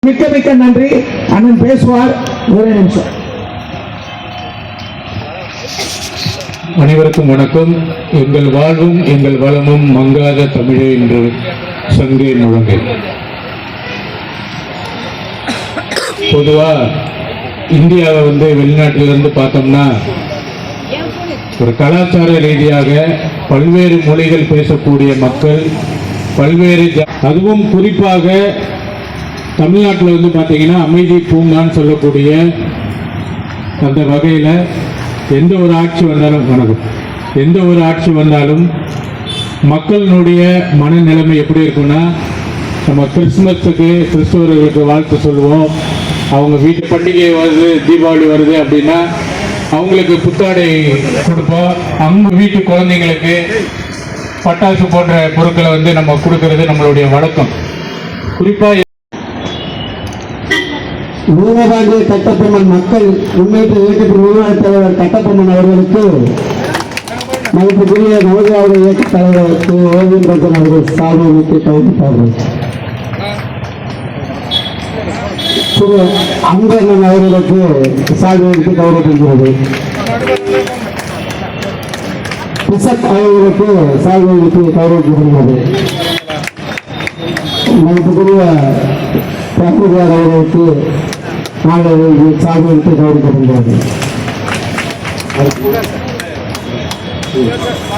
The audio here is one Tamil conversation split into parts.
மிக்க மிக்க நன்றி. அண்ணன் பேசுவார், ஒரே நிமிஷம். அனைவருக்கும் வணக்கம். எங்கள் வாழ்வும் எங்கள் வளமும் மங்காத தமிழே என்று சங்கே முழங்கு. பொதுவா இந்தியாவை வெளிநாட்டிலிருந்து பார்த்தோம்னா ஒரு கலாச்சார ரீதியாக பல்வேறு மொழிகள் பேசக்கூடிய மக்கள், பல்வேறு அதுவும் குறிப்பாக தமிழ்நாட்டில் பார்த்தீங்கன்னா அமைதி பூங்கான்னு சொல்லக்கூடிய அந்த வகையில் எந்த ஒரு ஆட்சி வந்தாலும் மக்களினுடைய மனநிலைமை எப்படி இருக்குன்னா, நம்ம கிறிஸ்துமஸுக்கு கிறிஸ்தவர்களுக்கு வாழ்த்து சொல்லுவோம். அவங்க வீட்டு பண்டிகை வருது, தீபாவளி வருது அப்படின்னா அவங்களுக்கு புத்தாடை கொடுப்போம். அவங்க வீட்டு குழந்தைங்களுக்கு பட்டாசு போன்ற பொருட்களை நம்ம கொடுக்கறது நம்மளுடைய வழக்கம். குறிப்பாக வீரபாண்டிய கட்டபொம்மன் மக்கள் முன்னேற்ற இயக்கத்தின் நிறுவன தலைவர் கட்டபொம்மன் அவர்களுக்கு மதிப்புக்குரிய நவதிராவிட இயக்க தலைவர் திரு ஓவியன் அவர்கள் சார்பு கௌரவித்தார்கள். திரு அன்பண்ணன் அவர்களுக்கு சார்பு கௌரவிக்கிறது. பிசப் அவர்களுக்கு சார்பு கௌரவிக்கப்படுகிறது. மதிப்புக்குரிய பிரபுதார் அவர்களுக்கு சார்பு கௌரவிக்கப்படுகிறது.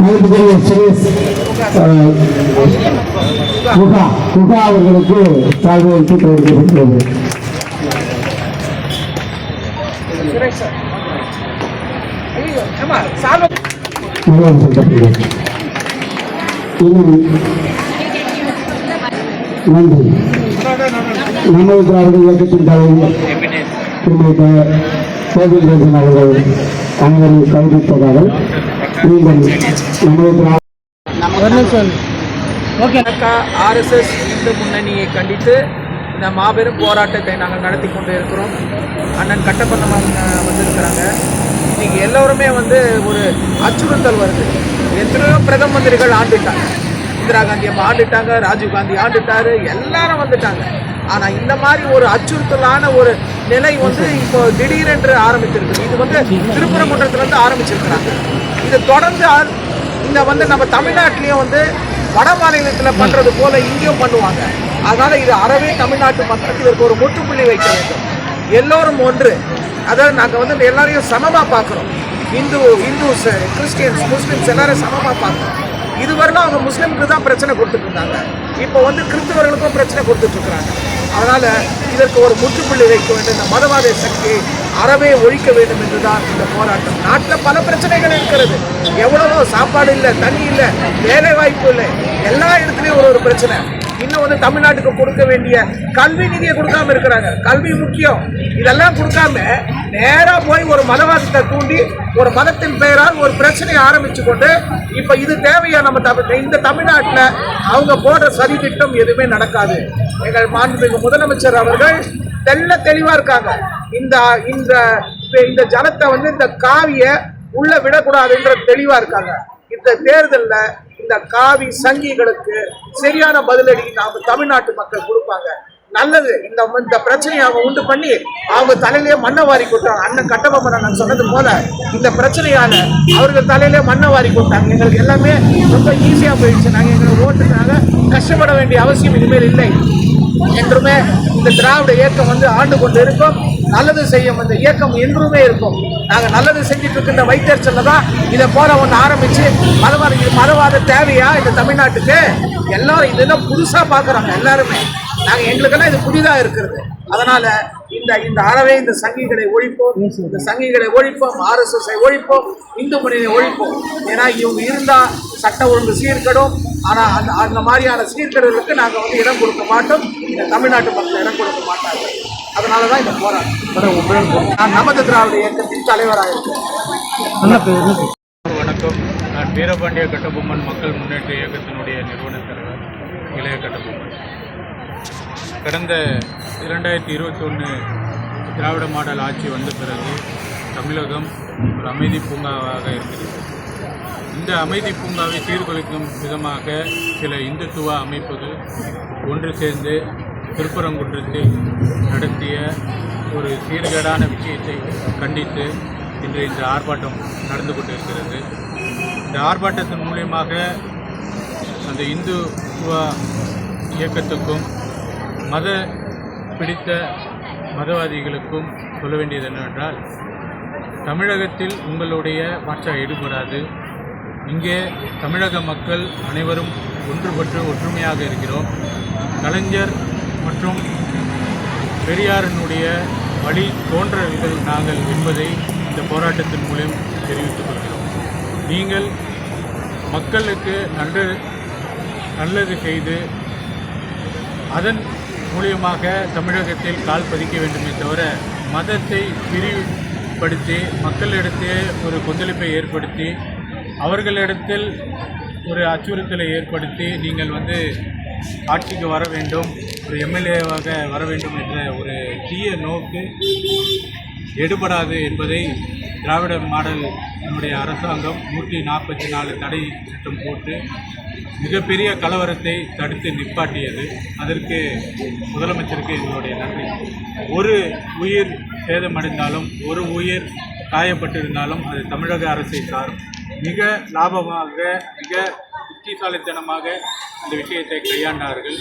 மதிப்புக்குரிய சுரேஷ் குகா அவர்களுக்கு சார்பு கௌரவிக்கப்படுகிறது. நன்றி. நமது திராவிட இயக்கத்தின் தலைவர் கோவிந்தராஜன் அவர்கள் அனைவரும் கௌரவிப்பதாக நீங்கள் நமது RSS இந்து முன்னணியை கண்டித்து இந்த மாபெரும் போராட்டத்தை நாங்கள் நடத்தி கொண்டு இருக்கிறோம். அண்ணன் கட்டபொம்மன் வந்திருக்கிறாங்க. இன்றைக்கி எல்லோருமே ஒரு அச்சுறுத்தல் வருது. எத்தனையோ பிரதம மந்திரிகள் ஆண்டுட்டாங்க. இந்திரா காந்தி அம்மா ஆண்டுட்டாங்க, ராஜீவ் காந்தி ஆண்டுட்டாரு, எல்லாரும் வந்துட்டாங்க. ஆனால் இந்த மாதிரி ஒரு அச்சுறுத்தலான ஒரு நிலை இப்போ திடீரென்று ஆரம்பித்திருக்கு. இது திருப்பரங்குன்றத்துலேருந்து ஆரம்பிச்சிருக்கிறாங்க. இது தொடர்ந்து இந்த நம்ம தமிழ்நாட்டிலையும் வட மாநிலத்தில் பண்ணுறது போல இங்கேயும் பண்ணுவாங்க. அதனால் இது அறவே தமிழ்நாட்டு மக்களுக்கு இதற்கு ஒரு முற்றுப்புள்ளி வைக்க வேண்டும். எல்லோரும் ஒன்று, அதாவது நாங்கள் எல்லாரையும் சமமாக பார்க்குறோம். இந்துஸ், கிறிஸ்டியன்ஸ், முஸ்லீம்ஸ் எல்லாரும் சமமாக பார்க்குறோம். இதுவரையிலும் அவங்க முஸ்லீமுக்கு தான் பிரச்சனை கொடுத்துட்டு இருந்தாங்க. இப்போ கிறிஸ்தவர்களுக்கும் பிரச்சனை கொடுத்துட்ருக்குறாங்க. அதனால் இதற்கு ஒரு முற்றுப்புள்ளி வைக்க வேண்டும். இந்த மதவாத சக்தியை அறவே ஒழிக்க வேண்டும் என்றுதான் இந்த போராட்டம். நாட்டில் பல பிரச்சனைகள் இருக்கிறது. எவ்வளவோ சாப்பாடு இல்லை, தண்ணி இல்லை, வேலை வாய்ப்பு இல்லை, எல்லா இடத்துலையும் ஒரு பிரச்சனை. இன்னும் தமிழ்நாட்டுக்கு கொடுக்க வேண்டிய கல்வி நிதியை கொடுக்காம இருக்கிறாங்க. கல்வி முக்கியம். இதெல்லாம் கொடுக்காம நேராக போய் ஒரு மதவாதத்தை தூண்டி ஒரு மதத்தின் பெயரால் ஒரு பிரச்சனையை ஆரம்பிச்சு கொண்டு இப்போ இது தேவையா நம்ம இந்த தமிழ்நாட்டில் அவங்க போடுற சதி திட்டம் எதுவுமே நடக்காது. எங்கள் மாண்புமிகு முதலமைச்சர் அவர்கள் தெளிவாக இருக்காங்க. இந்த ஜலத்தை இந்த காவியை உள்ள விடக்கூடாதுன்ற தெளிவாக இருக்காங்க. இந்த தேர்தலில் இந்த காவி சங்கிகளுக்கு சரியான பதிலடி நாம தமிழ்நாட்டு மக்கள் கொடுப்பாங்க. நல்லது. இந்த பிரச்சனையை அவங்க உண்டு பண்ணி அவங்க தலையிலேயே மண்ணை வாரி கொடுத்தாங்க. அண்ணன் கட்டபொம்மன் நான் சொன்னது போல இந்த பிரச்சனையால அவர்கள் தலையிலே மண்ணை வாரி கொடுத்தாங்க. எங்களுக்கு எல்லாமே ரொம்ப ஈஸியாக போயிடுச்சு. நாங்கள் எங்களை ஓட்டுக்காக கஷ்டப்பட வேண்டிய அவசியம் இனிமேல் இல்லை. என்றுமே இந்த திராவிட இயக்கம் ஆண்டு கொண்டு இருக்கும். நல்லது செய்யும் இந்த இயக்கம் என்றுமே இருக்கும். நாங்கள் நல்லது செஞ்சுட்டு இருக்கின்ற வைத்தறிச்சல்ல தான் இதை போல ஆரம்பிச்சு மதவாத தேவையா இந்த தமிழ்நாட்டுக்கு? எல்லாரும் இதெல்லாம் புதுசாக பார்க்குறாங்க எல்லாருமே. எங்களுக்கெல்லாம் இது புதிதாக இருக்கிறது. அதனால இந்த அறவே இந்த சங்கிகளை ஒழிப்போம். இந்த சங்கிகளை ஒழிப்போம், RSS ஒழிப்போம், இந்து முன்னணியை ஒழிப்போம். ஏன்னா இவங்க இருந்தால் சட்ட ஒழுங்கு சீர்கடும். ஆனால் அந்த மாதிரியான சீர்கேடுகளுக்கு நாங்கள் இடம் கொடுக்க மாட்டோம். இந்த தமிழ்நாட்டு மக்கள் இடம் கொடுக்க மாட்டாங்க. அதனால தான் இந்த போராட்டம். நான் நமது திராவிட இயக்கத்தின் தலைவராக இருக்கேன். வணக்கம். நான் வீரபாண்டிய கட்டபொம்மன் மக்கள் முன்னேற்ற இயக்கத்தினுடைய நிறுவன தலைவர் இளைய கட்டபொம்மன். கடந்த 2021 திராவிட மாடல் ஆட்சி வந்த பிறகு தமிழகம் ஒரு அமைதி பூங்காவாக இருக்கிறது. இந்த அமைதி பூங்காவை சீர்குலைக்கும் விதமாக சில இந்துத்துவ அமைப்புகள் ஒன்று சேர்ந்து திருப்பரங்குன்றத்தில் நடத்திய ஒரு சீர்கேடான விஷயத்தை கண்டித்து இன்று இந்த ஆர்ப்பாட்டம் நடந்து கொண்டிருக்கிறது. இந்த ஆர்ப்பாட்டத்தின் மூலியமாக அந்த இந்துத்துவ இயக்கத்துக்கும் மத பிடித்த மதவாதிகளுக்கும் சொல்ல வேண்டியது என்னவென்றால், தமிழகத்தில் உங்களுடைய பாஷா ஈடுபடாது. இங்கே தமிழக மக்கள் அனைவரும் ஒன்றுபட்டு ஒற்றுமையாக இருக்கிறோம். கலைஞர் மற்றும் பெரியாரினுடைய வழி தோன்றல்கள் நாங்கள் என்பதை இந்த போராட்டத்தின் மூலம் தெரிவித்துக் கொள்கிறோம். நீங்கள் மக்களுக்கு நல்லது செய்து அதன் மூலியமாக தமிழகத்தில் கால் பதிக்க வேண்டுமே தவிர மதத்தை பிரிவுபடுத்தி மக்களிடத்தே ஒரு கொந்தளிப்பை ஏற்படுத்தி அவர்களிடத்தில் ஒரு அச்சுறுத்தலை ஏற்படுத்தி நீங்கள் ஆட்சிக்கு வர வேண்டும், ஒரு எம்எல்ஏவாக வர வேண்டும் என்ற ஒரு தீய நோக்கு எடுபடாது என்பதை திராவிட மாடல் நம்முடைய அரசாங்கம் 144 தடை சட்டம் போட்டு மிகப்பெரிய கலவரத்தை தடுத்து நிப்பாட்டியது. அதற்கு முதலமைச்சருக்கு எங்களுடைய நன்றி. ஒரு உயிர் சேதமடைந்தாலும், ஒரு உயிர் காயப்பட்டிருந்தாலும் அது தமிழக அரசை சாரும். மிக லாபமாக, மிக புத்திசாலித்தனமாக இந்த விஷயத்தை கையாண்டார்கள்.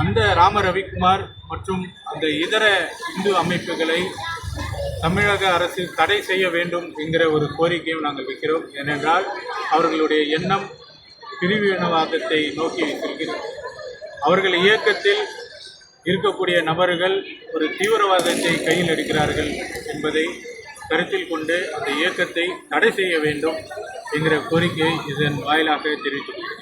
அந்த ராம ரவிக்குமார் மற்றும் அந்த இதர இந்து அமைப்புகளை தமிழக அரசு தடை செய்ய வேண்டும் என்கிற ஒரு கோரிக்கையும் நாங்கள் வைக்கிறோம். ஏனென்றால் அவர்களுடைய எண்ணம் பிரிவினவாதத்தை நோக்கி செல்கிறது. அவர்கள் இயக்கத்தில் இருக்கக்கூடிய நபர்கள் ஒரு தீவிரவாதத்தை கையில் எடுக்கிறார்கள் என்பதை கருத்தில் கொண்டு அந்த இயக்கத்தை தடை செய்ய வேண்டும் என்கிற கோரிக்கையை இதன் வாயிலாக தெரிவித்துள்ளது.